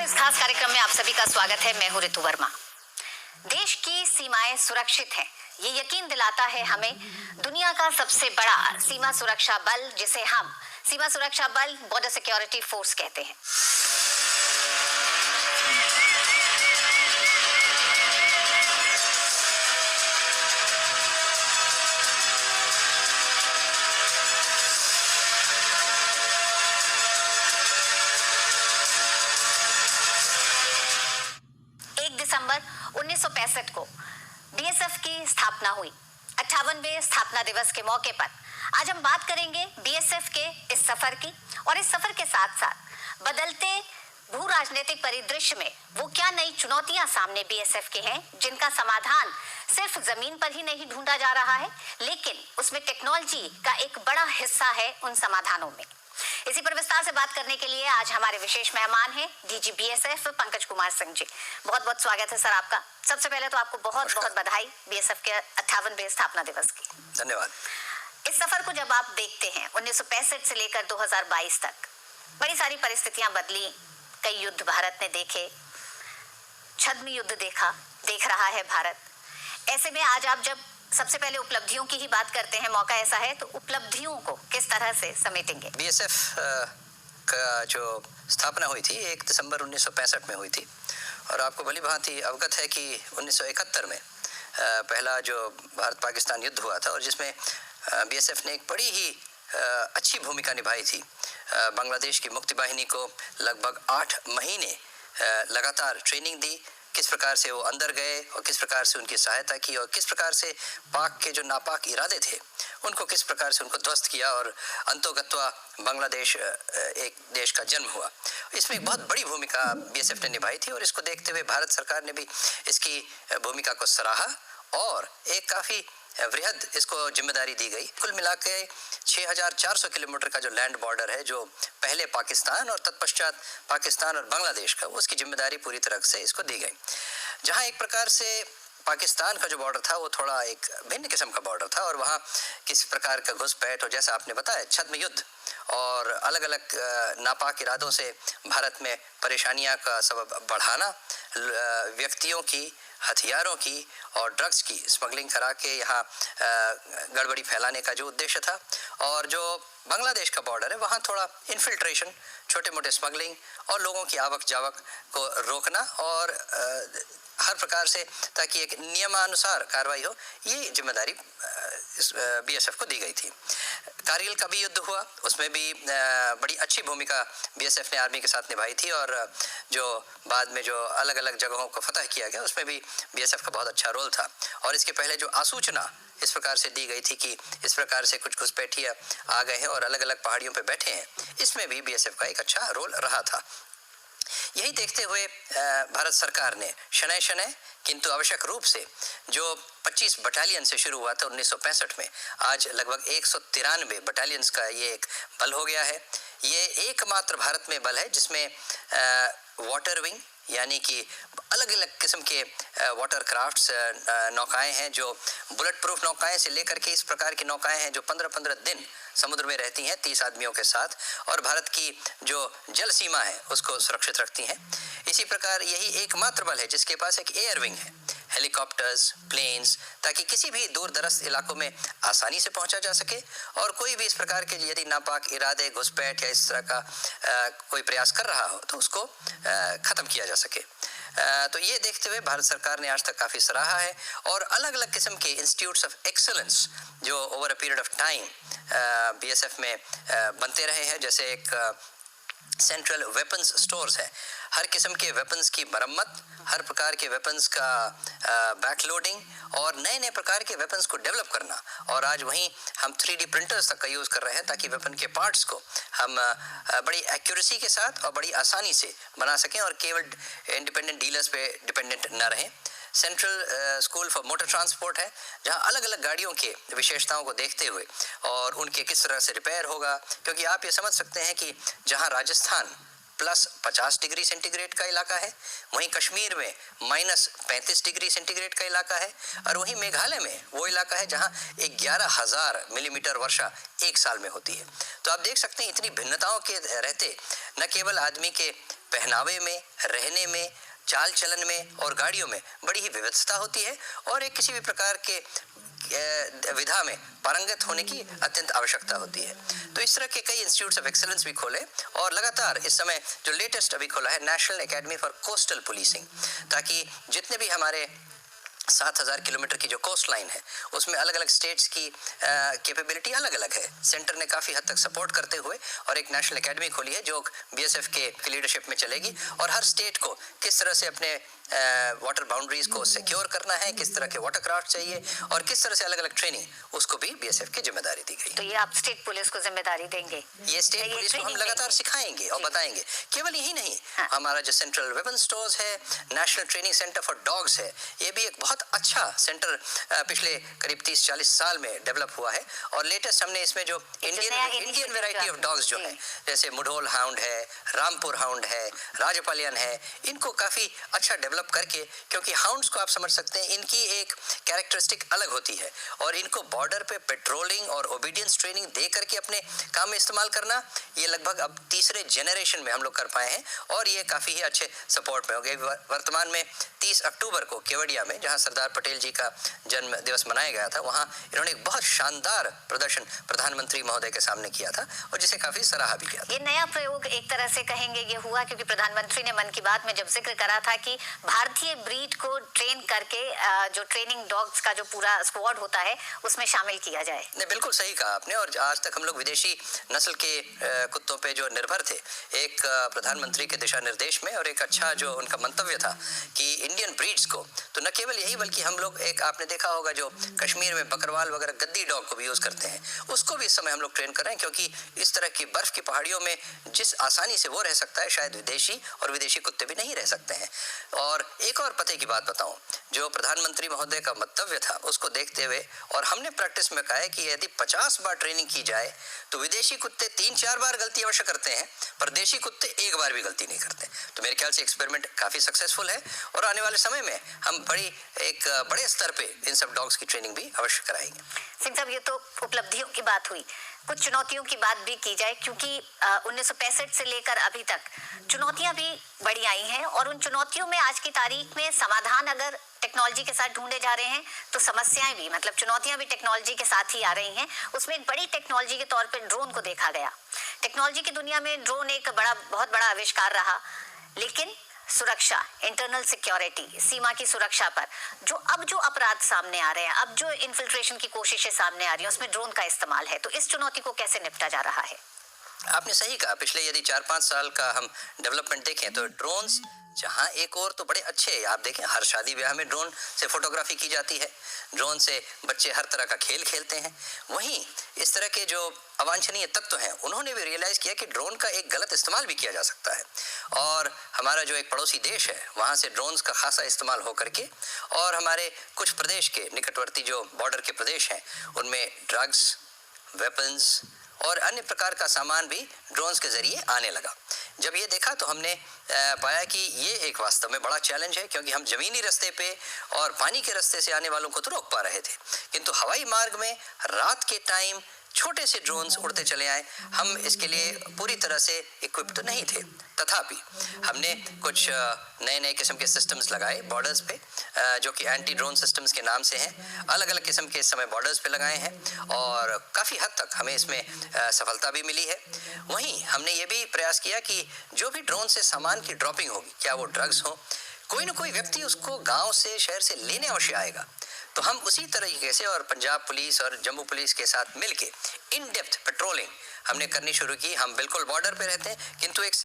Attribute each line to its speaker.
Speaker 1: इस खास कार्यक्रम में आप सभी का स्वागत है। मैं हूं ऋतु वर्मा। देश की सीमाएं सुरक्षित हैं, ये यकीन दिलाता है हमें दुनिया का सबसे बड़ा सीमा सुरक्षा बल, जिसे हम सीमा सुरक्षा बल बॉर्डर सिक्योरिटी फोर्स कहते हैं। दिसंबर 1965 को बीएसएफ की स्थापना हुई। 58वें स्थापना दिवस के मौके पर आज हम बात करेंगे बीएसएफ के इस सफर की, और इस सफर के साथ साथ बदलते भू राजनीतिक परिदृश्य में वो क्या नई चुनौतियां सामने बीएसएफ के हैं, जिनका समाधान सिर्फ जमीन पर ही नहीं ढूंढा जा रहा है, लेकिन उसमें टेक्नोलॉजी का एक बड़ा हिस्सा है उन समाधानों में। इसी पर विस्तार से बात करने के लिए आज हमारे विशेष मेहमान हैं डीजी बीएसएफ पंकज कुमार सिंह जी। बहुत बहुत स्वागत है सर आपका। सबसे पहले तो आपको बहुत बहुत बधाई बीएसएफ के 58वें स्थापना दिवस की।
Speaker 2: धन्यवाद।
Speaker 1: इस सफर को जब आप देखते हैं 1965 से लेकर 2022 तक, बड़ी सारी परिस्थितियां बदली, कई युद्ध भारत ने देखे, छद्म युद्ध देख रहा है भारत। ऐसे में आज आप जब सबसे पहले उपलब्धियों की ही बात करते हैं, मौका ऐसा है, तो उपलब्धियों को किस तरह से समेटेंगे?
Speaker 2: बीएसएफ का जो स्थापना हुई थी 1 दिसंबर 1965 में हुई थी, और आपको भली भांति अवगत है कि 1971 में पहला जो भारत पाकिस्तान युद्ध हुआ था, और जिसमें बीएसएफ ने एक बड़ी ही अच्छी भूमिका निभाई थी। बांग्लादेश की मुक्ति बाहिनी को लगभग 8 महीने लगातार ट्रेनिंग दी, किस प्रकार से वो अंदर गए और किस प्रकार से उनकी सहायता की, और किस प्रकार से पाक के जो नापाक इरादे थे उनको किस प्रकार से उनको ध्वस्त किया, और अंतोगत्वा बांग्लादेश एक देश का जन्म हुआ। इसमें एक बहुत बड़ी भूमिका बीएसएफ ने निभाई थी, और इसको देखते हुए भारत सरकार ने भी इसकी भूमिका को सराहा, और एक काफ़ी वृहद इसको जिम्मेदारी दी गई। कुल मिला के 6400 किलोमीटर का जो लैंड बॉर्डर है, जो पहले पाकिस्तान और तत्पश्चात पाकिस्तान और बांग्लादेश का, उसकी जिम्मेदारी पूरी तरह से इसको दी गई। जहां एक प्रकार से पाकिस्तान का जो बॉर्डर था वो थोड़ा एक भिन्न किस्म का बॉर्डर था, और वहाँ किस प्रकार का घुसपैठ और जैसा आपने बताया छद्म युद्ध और अलग अलग नापाक इरादों से भारत में परेशानियां का सबब बढ़ाना, व्यक्तियों की, हथियारों की और ड्रग्स की स्मगलिंग करा के यहाँ गड़बड़ी फैलाने का जो उद्देश्य था। और जो बांग्लादेश का बॉर्डर है वहाँ थोड़ा इन्फिल्ट्रेशन, छोटे मोटे स्मगलिंग और लोगों की आवक जावक को रोकना, और हर प्रकार से ताकि एक नियमानुसार कार्रवाई हो, ये जिम्मेदारी बीएसएफ को दी गई थी। कारगिल का भी युद्ध हुआ, उसमें भी बड़ी अच्छी भूमिका बीएसएफ ने आर्मी के साथ निभाई थी, और जो बाद में जो अलग अलग जगहों को फतह किया गया उसमें भी बीएसएफ का बहुत अच्छा रोल था। और इसके पहले जो आसूचना इस प्रकार से दी गई थी कि इस प्रकार से कुछ घुसपैठिया आ गए हैं और अलग अलग पहाड़ियों पर बैठे हैं, इसमें भी बीएसएफ का एक अच्छा रोल रहा था। यही देखते हुए भारत सरकार ने शनय शनय किंतु आवश्यक रूप से जो 25 बटालियन से शुरू हुआ था 1965 में, आज लगभग 193 बटालियंस का ये एक बल हो गया है। ये एकमात्र भारत में बल है जिसमें वाटर विंग यानी कि अलग अलग किस्म के वाटर क्राफ्ट्स नौकाएं हैं, जो बुलेट प्रूफ नौकाएं से लेकर के इस प्रकार की नौकाएं हैं जो 15-15 दिन समुद्र में रहती हैं 30 आदमियों के साथ, और भारत की जो जल सीमा है उसको सुरक्षित रखती हैं। इसी प्रकार यही एकमात्र बल है जिसके पास एक एयर विंग है, हेलीकॉप्टर्स, प्लेन्स, ताकि किसी भी दूर दराज इलाकों में आसानी से पहुंचा जा सके, और कोई भी इस प्रकार के यदि नापाक इरादे, घुसपैठ या इस तरह का कोई प्रयास कर रहा हो तो उसको ख़त्म किया जा सके। तो ये देखते हुए भारत सरकार ने आज तक काफ़ी सराहा है, और अलग अलग किस्म के इंस्टीट्यूट्स ऑफ एक्सेलेंस जो over a period of time BSF में बनते रहे हैं। जैसे एक सेंट्रल वेपन्स स्टोर्स है, हर किस्म के वेपन्स की मरम्मत, हर प्रकार के वेपन्स का बैकलोडिंग और नए नए प्रकार के वेपन्स को डेवलप करना, और आज वहीं हम 3D प्रिंटर्स तक का यूज़ कर रहे हैं ताकि वेपन के पार्ट्स को हम बड़ी एक्यूरेसी के साथ और बड़ी आसानी से बना सकें, और केवल इंडिपेंडेंट डीलर्स पे डिपेंडेंट ना रहें। Central school for motor transport है, जहां अलग अलग गाड़ियों के विशेषताओं को देखते हुए और उनके किस तरह से रिपेयर होगा, क्योंकि आप ये समझ सकते हैं कि जहां राजस्थान +50 डिग्री सेंटीग्रेड का इलाका है, वहीं कश्मीर में -35 डिग्री सेंटीग्रेड का इलाका है, और वहीं मेघालय में वो इलाका है जहां 11,000 मिलीमीटर वर्षा एक साल में होती है। तो आप देख सकते हैं इतनी भिन्नताओं के रहते न केवल आदमी के पहनावे में, रहने में, चाल चलन में और गाड़ियों में बड़ी ही विविधता होती है और एक किसी भी प्रकार के विधा में पारंगत होने की अत्यंत आवश्यकता होती है। तो इस तरह के कई इंस्टीट्यूट्स ऑफ एक्सेलेंस भी खोले और लगातार इस समय जो लेटेस्ट अभी खोला है national academy for coastal policing, ताकि जितने भी हमारे 7,000 किलोमीटर की जो कोस्ट लाइन है उसमें अलग अलग स्टेट्स की कैपेबिलिटी अलग अलग है। सेंटर ने काफ़ी हद तक सपोर्ट करते हुए और एक नेशनल एकेडमी खोली है जो बीएसएफ के लीडरशिप में चलेगी और हर स्टेट को किस तरह से अपने वाटर बाउंड्रीज को सिक्योर करना है, किस तरह के वाटर क्राफ्ट चाहिए और किस तरह से अलग अलग ट्रेनिंग उसको भी बीएसएफ की जिम्मेदारी दी गई।
Speaker 1: तो ये आप स्टेट पुलिस को जिम्मेदारी देंगे?
Speaker 2: ये स्टेट पुलिस को हम लगातार सिखाएंगे और बताएंगे। केवल यही नहीं, हमारा जो सेंट्रल वेपन स्टोर्स है, national training centre for dogs है, ये भी एक बहुत अच्छा सेंटर पिछले करीब 30-40 साल में डेवलप हुआ है और लेटेस्ट हमने इसमें जो इंडियन वेराइटी ऑफ डॉग्स जो है, जैसे मुढोल हाउंड है, रामपुर हाउंड है, राजपालियन है, इनको काफ़ी अच्छा डेवलप करके, क्योंकि हाउंड्स को आप समझ सकते हैं इनकी एक कैरेक्टरिस्टिक अलग होती है और इनको बॉर्डर पे पेट्रोलिंग और ओबीडियंस ट्रेनिंग दे करके अपने काम में इस्तेमाल करना, ये लगभग अब तीसरे जनरेशन में हम लोग कर पाए हैं और ये काफ़ी ही अच्छे सपोर्ट में हो गए। वर्तमान में 30 अक्टूबर को केवड़िया में, जहां सरदार पटेल जी का जन्म दिवस मनाया गया था, वहां इन्होंने एक बहुत शानदार प्रदर्शन प्रधानमंत्री महोदय के सामने किया था और जिसे काफ़ी सराहा भी किया।
Speaker 1: ये नया प्रयोग एक तरह से कहेंगे ये हुआ क्योंकि प्रधानमंत्री ने मन की बात में जब जिक्र करा था कि भारतीय ब्रीड को ट्रेन करके जो ट्रेनिंग डॉग्स का जो पूरा स्क्वाड होता है उसमें शामिल किया जाए।
Speaker 2: नहीं, बिल्कुल सही कहा आपने। और आज तक हम लोग विदेशी नस्ल के कुत्तों पे जो निर्भर थे, एक प्रधानमंत्री के दिशा निर्देश में और एक अच्छा जो उनका मंतव्य था कि इंडियन ब्रीड्स को, तो न केवल यही बल्कि हम लोग एक, आपने देखा होगा जो कश्मीर में बकरवाल वगैरह गद्दी डॉग को भी यूज़ करते हैं, उसको भी इस समय हम लोग ट्रेन कर रहे हैं, क्योंकि इस तरह की बर्फ़ की पहाड़ियों में जिस आसानी से वो रह सकता है, शायद विदेशी कुत्ते भी नहीं रह सकते हैं। और एक और पते की बात बताऊं, जो प्रधानमंत्री महोदय का मंतव्य था उसको देखते हुए और हमने प्रैक्टिस में कहा है कि यदि 50 बार ट्रेनिंग की जाए तो विदेशी कुत्ते 3-4 बार गलती अवश्य करते हैं, पर देशी कुत्ते एक बार भी गलती नहीं करते। तो मेरे ख्याल से एक्सपेरिमेंट काफ़ी सक्सेसफुल है और आने वाले समय में हम बड़े स्तर पे इन सब डॉग्स की ट्रेनिंग भी अवश्य कराएंगे।
Speaker 1: सिंह साहब, ये तो उपलब्धियों की बात हुई, कुछ चुनौतियों की बात भी की जाए, क्योंकि 1965 से लेकर अभी तक चुनौतियां भी बड़ी आई हैं और उन चुनौतियों में आज की तारीख में समाधान अगर टेक्नोलॉजी के साथ ढूंढे जा रहे हैं तो समस्याएं भी, मतलब चुनौतियां भी टेक्नोलॉजी के साथ ही आ रही हैं। उसमें एक बड़ी टेक्नोलॉजी के तौर पर ड्रोन को देखा गया। टेक्नोलॉजी की दुनिया में ड्रोन एक बहुत बड़ा आविष्कार रहा, लेकिन सुरक्षा, इंटरनल सिक्योरिटी, सीमा की सुरक्षा पर जो अपराध सामने आ रहे हैं, अब जो इन्फिल्ट्रेशन की कोशिशें सामने आ रही हैं, उसमें ड्रोन का इस्तेमाल है। तो इस चुनौती को कैसे निपटा जा रहा है?
Speaker 2: आपने सही कहा। पिछले यदि 4-5 साल का हम डेवलपमेंट देखें तो ड्रोन्स जहाँ एक और तो बड़े अच्छे, आप देखें हर शादी ब्याह में ड्रोन से फोटोग्राफी की जाती है, ड्रोन से बच्चे हर तरह का खेल खेलते हैं। वहीं इस तरह के जो अवांछनीय तत्व हैं, उन्होंने भी रियलाइज़ किया कि ड्रोन का एक गलत इस्तेमाल भी किया जा सकता है और हमारा जो एक पड़ोसी देश है वहाँ से ड्रोन्स का खासा इस्तेमाल हो करके और हमारे कुछ प्रदेश के निकटवर्ती जो बॉर्डर के प्रदेश हैं उनमें ड्रग्स, वेपन्स और अन्य प्रकार का सामान भी ड्रोन्स के ज़रिए आने लगा। जब ये देखा तो हमने पाया कि ये एक वास्तव में बड़ा चैलेंज है, क्योंकि हम ज़मीनी रास्ते पे और पानी के रास्ते से आने वालों को तो रोक पा रहे थे, किंतु हवाई मार्ग में रात के टाइम छोटे से ड्रोन्स उड़ते चले आए। हम इसके लिए पूरी तरह से इक्विप्ड नहीं थे, तथापि हमने कुछ नए किस्म के सिस्टम्स लगाए बॉर्डर्स पे, जो कि एंटी ड्रोन सिस्टम्स के नाम से हैं। अलग अलग किस्म के इस समय बॉर्डर्स पे लगाए हैं और काफ़ी हद तक हमें इसमें सफलता भी मिली है। वहीं हमने ये भी प्रयास किया कि जो भी ड्रोन से सामान की ड्रॉपिंग होगी, क्या वो ड्रग्स हो, कोई ना कोई व्यक्ति उसको गाँव से, शहर से लेने अवश्य आएगा। तो हम उसी तरीके से और पंजाब पुलिस और जम्मू पुलिस के साथ मिलके इन डेप्थ पेट्रोलिंग हमने करनी शुरू की। हम बिल्कुल बॉर्डर पे रहते हैं, किंतु एक